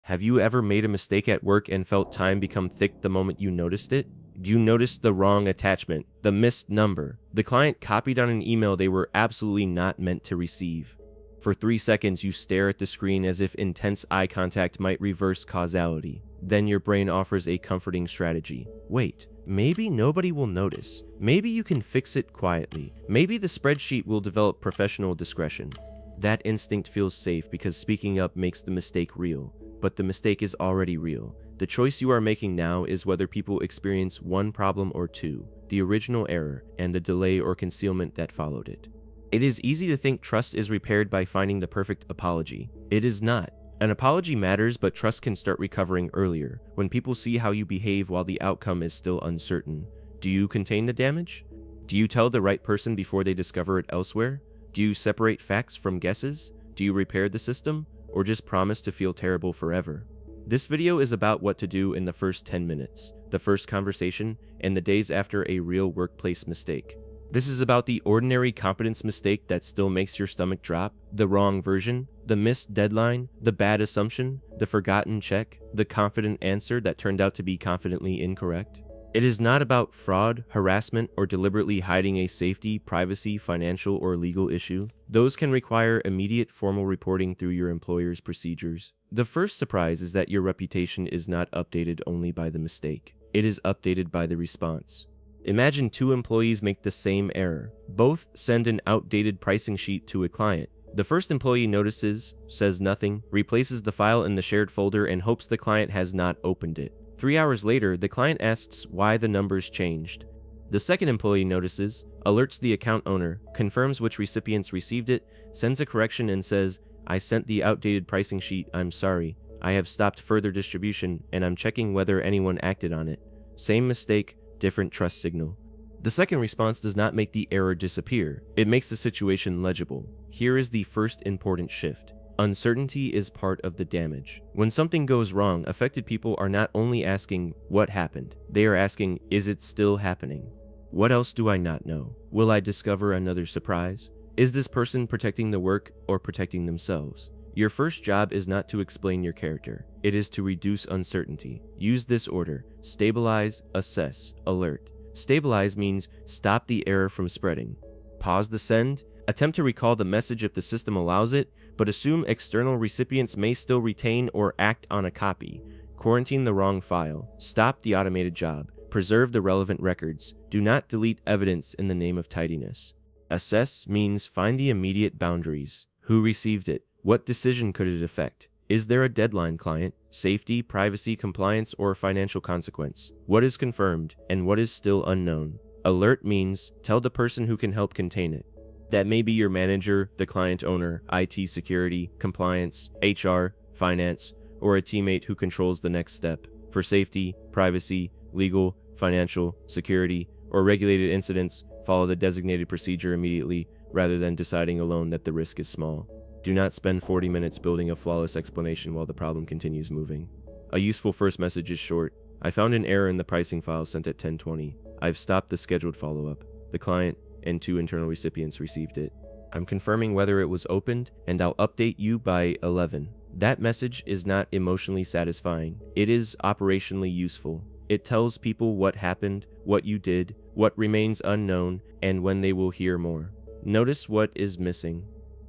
Have you ever made a mistake at work and felt time become thick the moment you noticed it? You noticed the wrong attachment, the missed number. The client copied on an email they were absolutely not meant to receive. For 3 seconds, you stare at the screen as if intense eye contact might reverse causality. Then your brain offers a comforting strategy. Wait, maybe nobody will notice. Maybe you can fix it quietly. Maybe the spreadsheet will develop professional discretion. That instinct feels safe because speaking up makes the mistake real. But the mistake is already real. The choice you are making now is whether people experience one problem or two, the original error and the delay or concealment that followed it. It is easy to think trust is repaired by finding the perfect apology. It is not. An apology matters, but trust can start recovering earlier, when people see how you behave while the outcome is still uncertain. Do you contain the damage? Do you tell the right person before they discover it elsewhere? Do you separate facts from guesses? Do you repair the system? Or just promise to feel terrible forever? This video is about what to do in the first 10 minutes, the first conversation, and the days after a real workplace mistake. This is about the ordinary competence mistake that still makes your stomach drop, the wrong version, the missed deadline, the bad assumption, the forgotten check, the confident answer that turned out to be confidently incorrect. It is not about fraud, harassment, or deliberately hiding a safety, privacy, financial, or legal issue. Those can require immediate formal reporting through your employer's procedures. The first surprise is that your reputation is not updated only by the mistake. It is updated by the response. Imagine 2 employees make the same error. Both send an outdated pricing sheet to a client. The first employee notices, says nothing, replaces the file in the shared folder, and hopes the client has not opened it. 3 hours later, the client asks why the numbers changed. The second employee notices, alerts the account owner, confirms which recipients received it, sends a correction and says, "I sent the outdated pricing sheet, I'm sorry. I have stopped further distribution, and I'm checking whether anyone acted on it." Same mistake, different trust signal. The second response does not make the error disappear. It makes the situation legible. Here is the first important shift. Uncertainty is part of the damage. When something goes wrong, affected people are not only asking, "What happened?" They are asking, "Is it still happening? What else do I not know? Will I discover another surprise? Is this person protecting the work or protecting themselves?" Your first job is not to explain your character. It is to reduce uncertainty. Use this order: stabilize, assess, alert. Stabilize means stop the error from spreading. Pause the send. Attempt to recall the message if the system allows it, but assume external recipients may still retain or act on a copy. Quarantine the wrong file. Stop the automated job. Preserve the relevant records. Do not delete evidence in the name of tidiness. Assess means find the immediate boundaries. Who received it? What decision could it affect? Is there a deadline, client? Safety, privacy, compliance, or financial consequence? What is confirmed and what is still unknown? Alert means tell the person who can help contain it. That may be your manager, the client owner, IT security, compliance, HR, finance, or a teammate who controls the next step. For safety, privacy, legal, financial, security, or regulated incidents, follow the designated procedure immediately rather than deciding alone that the risk is small. Do not spend 40 minutes building a flawless explanation while the problem continues moving. A useful first message is short. "I found an error in the pricing file sent at 10:20. I've stopped the scheduled follow-up. The client and 2 internal recipients received it. I'm confirming whether it was opened, and I'll update you by 11. That message is not emotionally satisfying. It is operationally useful. It tells people what happened, what you did, what remains unknown, and when they will hear more. Notice what is missing.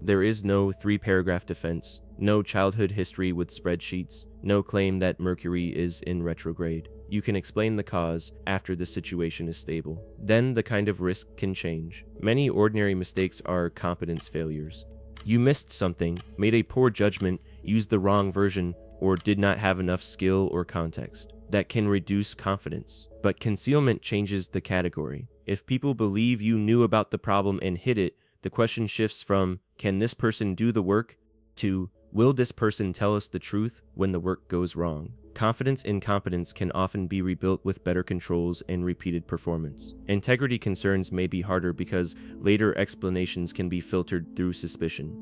There is no 3-paragraph defense, no childhood history with spreadsheets, no claim that Mercury is in retrograde. You can explain the cause after the situation is stable. Then the kind of risk can change. Many ordinary mistakes are competence failures. You missed something, made a poor judgment, used the wrong version, or did not have enough skill or context. That can reduce confidence. But concealment changes the category. If people believe you knew about the problem and hid it, the question shifts from, "Can this person do the work?" to, "Will this person tell us the truth when the work goes wrong?" Confidence in competence can often be rebuilt with better controls and repeated performance. Integrity concerns may be harder because later explanations can be filtered through suspicion.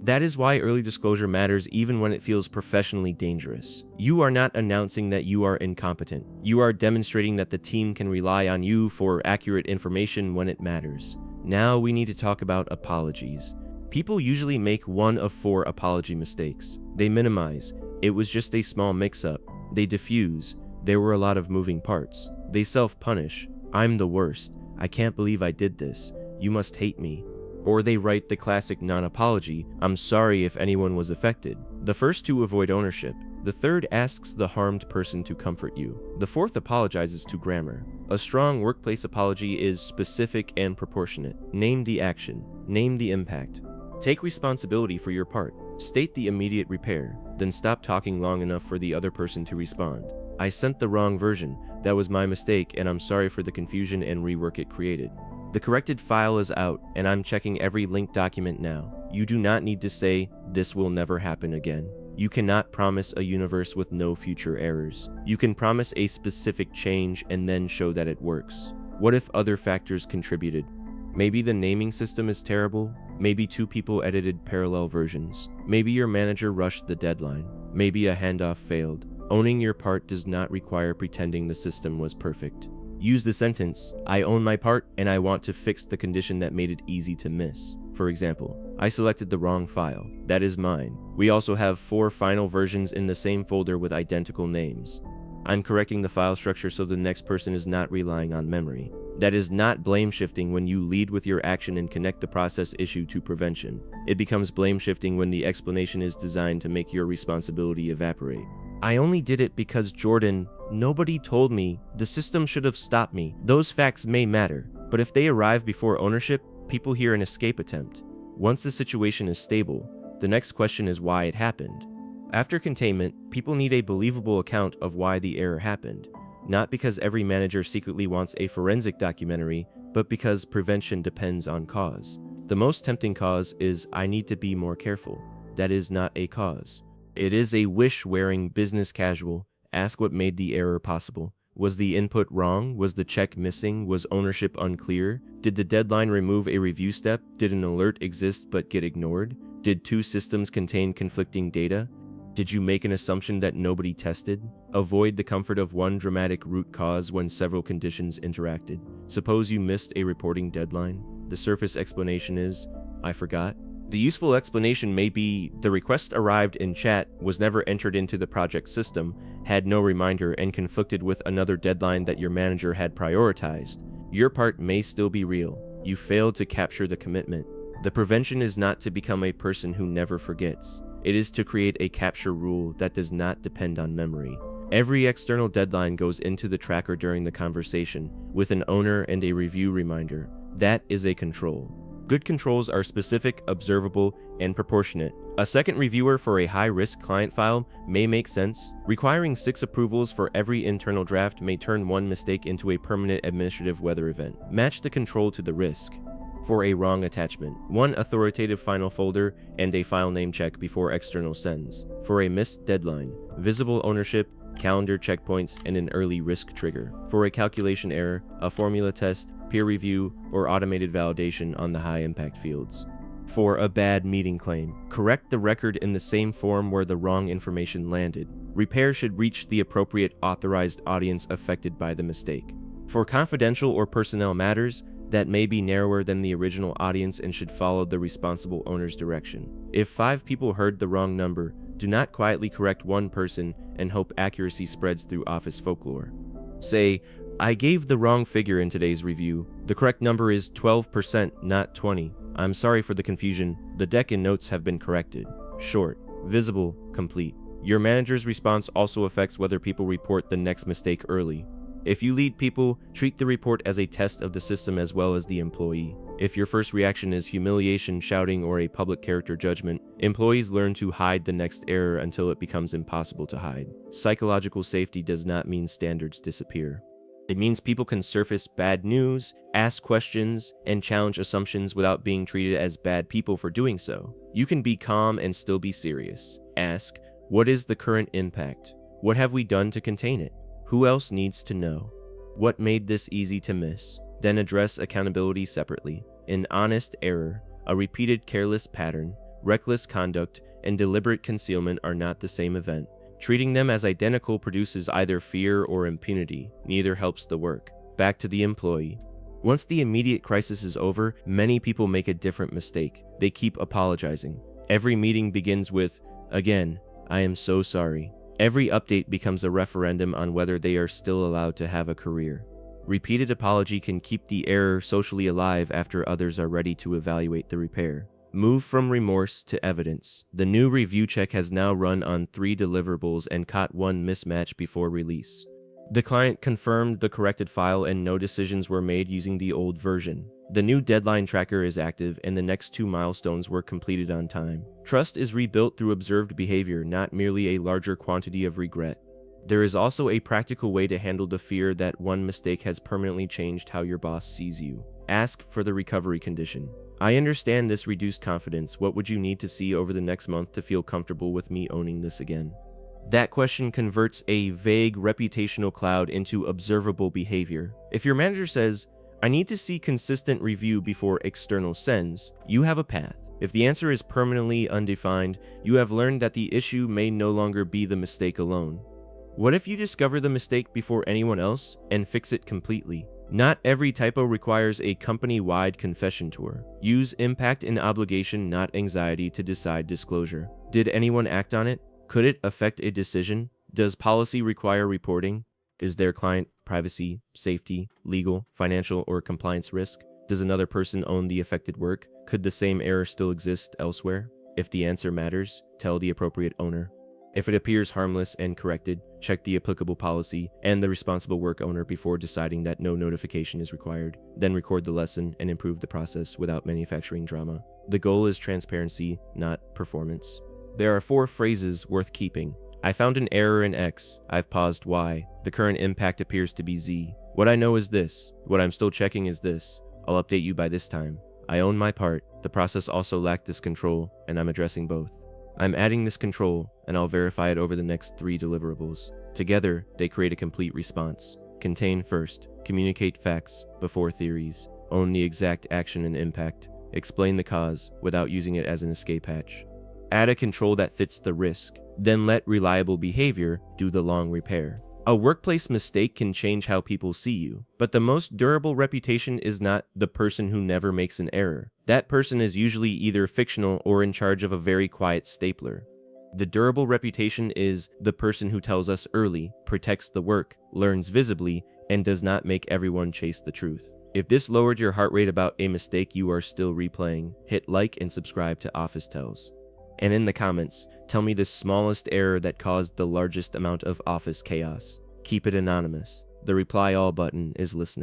That is why early disclosure matters even when it feels professionally dangerous. You are not announcing that you are incompetent. You are demonstrating that the team can rely on you for accurate information when it matters. Now we need to talk about apologies. People usually make one of 4 apology mistakes. They minimize, It was just a small mix-up. They diffuse. There were a lot of moving parts. They self-punish. I'm the worst. I can't believe I did this. You must hate me. Or they write the classic non-apology, I'm sorry if anyone was affected. The first two avoid ownership. The third asks the harmed person to comfort you. The fourth apologizes to grammar. A strong workplace apology is specific and proportionate. Name the action. Name the impact. Take responsibility for your part. State the immediate repair. Then stop talking long enough for the other person to respond. I sent the wrong version. That was my mistake, and I'm sorry for the confusion and rework it created. The corrected file is out, and I'm checking every linked document now. You do not need to say, this will never happen again. You cannot promise a universe with no future errors. You can promise a specific change and then show that it works. What if other factors contributed? Maybe the naming system is terrible. Maybe two people edited parallel versions. Maybe your manager rushed the deadline. Maybe a handoff failed. Owning your part does not require pretending the system was perfect. Use the sentence, I own my part and I want to fix the condition that made it easy to miss. For example, I selected the wrong file. That is mine. We also have 4 final versions in the same folder with identical names. I'm correcting the file structure so the next person is not relying on memory. That is not blame shifting when you lead with your action and connect the process issue to prevention. It becomes blame shifting when the explanation is designed to make your responsibility evaporate. I only did it because Jordan, nobody told me, the system should have stopped me. Those facts may matter, but if they arrive before ownership, people hear an escape attempt. Once the situation is stable, the next question is why it happened. After containment, people need a believable account of why the error happened, not because every manager secretly wants a forensic documentary, but because prevention depends on cause. The most tempting cause is, I need to be more careful. That is not a cause. It is a wish wearing business casual. Ask what made the error possible. Was the input wrong? Was the check missing? Was ownership unclear? Did the deadline remove a review step? Did an alert exist but get ignored? Did 2 systems contain conflicting data? Did you make an assumption that nobody tested? Avoid the comfort of one dramatic root cause when several conditions interacted. Suppose you missed a reporting deadline. The surface explanation is, I forgot. The useful explanation may be, the request arrived in chat, was never entered into the project system, had no reminder, and conflicted with another deadline that your manager had prioritized. Your part may still be real. You failed to capture the commitment. The prevention is not to become a person who never forgets. It is to create a capture rule that does not depend on memory. Every external deadline goes into the tracker during the conversation, with an owner and a review reminder. That is a control. Good controls are specific, observable, and proportionate. A second reviewer for a high-risk client file may make sense. Requiring 6 approvals for every internal draft may turn one mistake into a permanent administrative weather event. Match the control to the risk. For a wrong attachment, 1 authoritative final folder and a file name check before external sends. For a missed deadline, visible ownership, calendar checkpoints, and an early risk trigger. For a calculation error, a formula test, peer review, or automated validation on the high-impact fields. For a bad meeting claim, correct the record in the same form where the wrong information landed. Repair should reach the appropriate authorized audience affected by the mistake. For confidential or personnel matters, that may be narrower than the original audience and should follow the responsible owner's direction. If 5 people heard the wrong number, do not quietly correct one person and hope accuracy spreads through office folklore. Say, I gave the wrong figure in today's review. The correct number is 12%, not 20. I'm sorry for the confusion. The deck and notes have been corrected. Short, visible, complete. Your manager's response also affects whether people report the next mistake early. If you lead people, treat the report as a test of the system as well as the employee. If your first reaction is humiliation, shouting, or a public character judgment, employees learn to hide the next error until it becomes impossible to hide. Psychological safety does not mean standards disappear. It means people can surface bad news, ask questions, and challenge assumptions without being treated as bad people for doing so. You can be calm and still be serious. Ask, what is the current impact? What have we done to contain it? Who else needs to know? What made this easy to miss? Then address accountability separately. An honest error, a repeated careless pattern, reckless conduct, and deliberate concealment are not the same event. Treating them as identical produces either fear or impunity. Neither helps the work. Back to the employee. Once the immediate crisis is over, many people make a different mistake. They keep apologizing. Every meeting begins with, again, I am so sorry. Every update becomes a referendum on whether they are still allowed to have a career. Repeated apology can keep the error socially alive after others are ready to evaluate the repair. Move from remorse to evidence. The new review check has now run on 3 deliverables and caught one mismatch before release. The client confirmed the corrected file and no decisions were made using the old version. The new deadline tracker is active and the next 2 milestones were completed on time. Trust is rebuilt through observed behavior, not merely a larger quantity of regret. There is also a practical way to handle the fear that one mistake has permanently changed how your boss sees you. Ask for the recovery condition. I understand this reduced confidence. What would you need to see over the next month to feel comfortable with me owning this again? That question converts a vague reputational cloud into observable behavior. If your manager says, I need to see consistent review before external sends, you have a path. If the answer is permanently undefined, you have learned that the issue may no longer be the mistake alone. What if you discover the mistake before anyone else and fix it completely? Not every typo requires a company-wide confession tour. Use impact and obligation, not anxiety, to decide disclosure. Did anyone act on it? Could it affect a decision? Does policy require reporting? Is there client privacy, safety, legal, financial, or compliance risk? Does another person own the affected work? Could the same error still exist elsewhere? If the answer matters, tell the appropriate owner. If it appears harmless and corrected, check the applicable policy and the responsible work owner before deciding that no notification is required. Then record the lesson and improve the process without manufacturing drama. The goal is transparency, not performance. There are 4 phrases worth keeping. I found an error in X. I've paused Y. The current impact appears to be Z. What I know is this. What I'm still checking is this. I'll update you by this time. I own my part. The process also lacked this control, and I'm addressing both. I'm adding this control, and I'll verify it over the next 3 deliverables. Together, they create a complete response. Contain first. Communicate facts before theories. Own the exact action and impact. Explain the cause without using it as an escape hatch. Add a control that fits the risk. Then let reliable behavior do the long repair. A workplace mistake can change how people see you, but the most durable reputation is not the person who never makes an error. That person is usually either fictional or in charge of a very quiet stapler. The durable reputation is the person who tells us early, protects the work, learns visibly, and does not make everyone chase the truth. If this lowered your heart rate about a mistake you are still replaying, hit like and subscribe to Office Tales. And in the comments, tell me the smallest error that caused the largest amount of office chaos. Keep it anonymous. The reply all button is listening.